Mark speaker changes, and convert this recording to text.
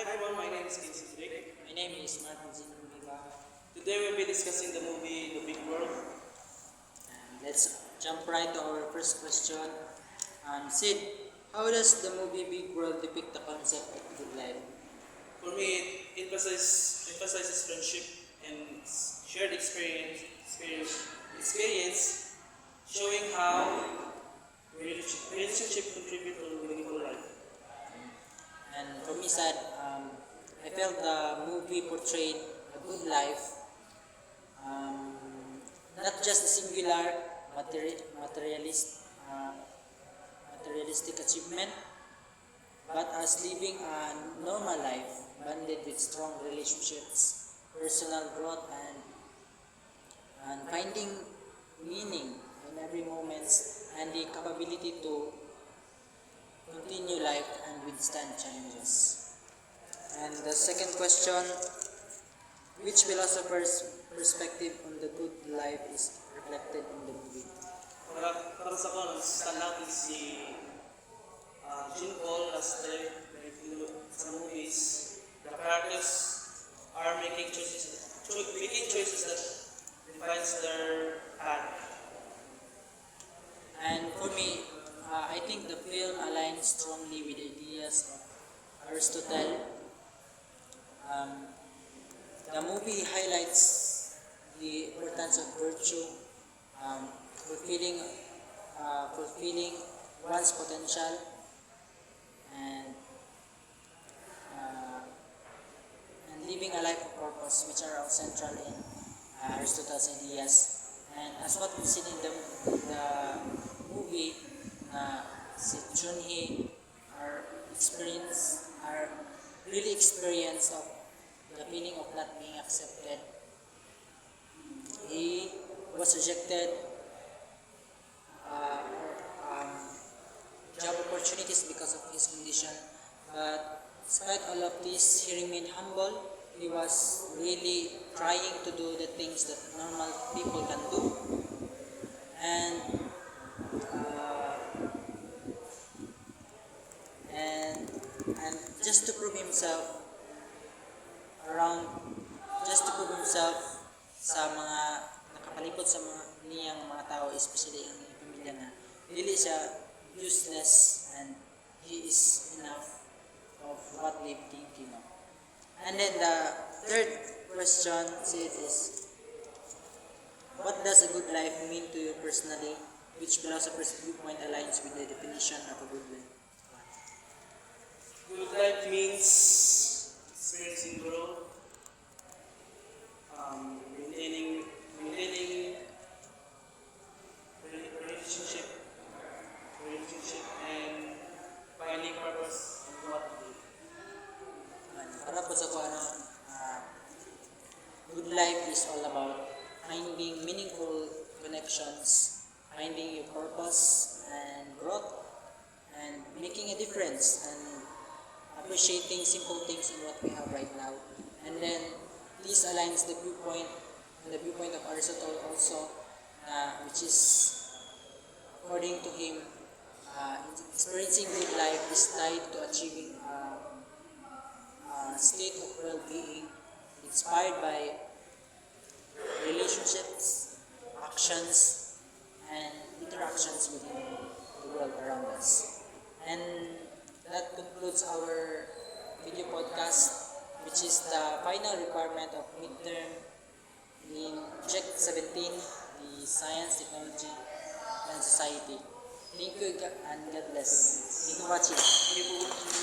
Speaker 1: everyone, my name is Vincent Rick.
Speaker 2: My name is Martin Zinrubiga.
Speaker 1: Today we'll be discussing the movie The Big World.
Speaker 2: Let's jump right to our first question. Sid, how does the movie Big World depict the concept of good life?
Speaker 1: For me, it emphasizes friendship and shared experience, showing how relationship contribute to meaningful life.
Speaker 2: And for me, Sad, I felt the movie portrayed a good life, um, not just a singular materialistic achievement, but as living a normal life bonded with strong relationships, personal growth, and finding meaning in every moment, and the capability to continue life and withstand challenges. And the second question, which philosopher's perspective on the good life is reflected in the movie?
Speaker 1: Para sa ko, stand out is si Jean Paul as sa movies. The characters are making choices that defines their path.
Speaker 2: And for me, I think the film aligns strongly with ideas of Aristotle. Um, the movie highlights the importance of virtue, um, fulfilling, fulfilling one's potential, and uh, and living a life of purpose, which are all central in Aristotle's ideas. And as what we've seen in the movie, si Junhee are really experience of the feeling of not being accepted. He was rejected job opportunities because of his condition, but despite all of this, he remained humble. He was really trying to do the things that normal people can do, and uh, and and just to prove himself around just to prove himself sa mga nakapalibot sa mga niyang mga tao, especially ang pamilya, na dili siya useless and he is enough of what they think him of. And then the third question is, what does a good life mean to you personally? Which philosopher's viewpoint aligns with the definition of a good life?
Speaker 1: Good life means experiencing growth, maintaining relationship, and finding purpose in what we do.
Speaker 2: Para po sa kuha, good life is all about finding meaningful connections, finding your purpose and growth, and making a difference, and appreciating simple things in what we have right now. And then this aligns the viewpoint of Aristotle also, which is, according to him, experiencing good life is tied to achieving a state of well-being inspired by relationships, actions, and interactions within the world around us. And that concludes our video podcast, which is the final requirement of midterm in Project 17, the Science, Technology, and Society. Thank you and God bless. Thank you for watching.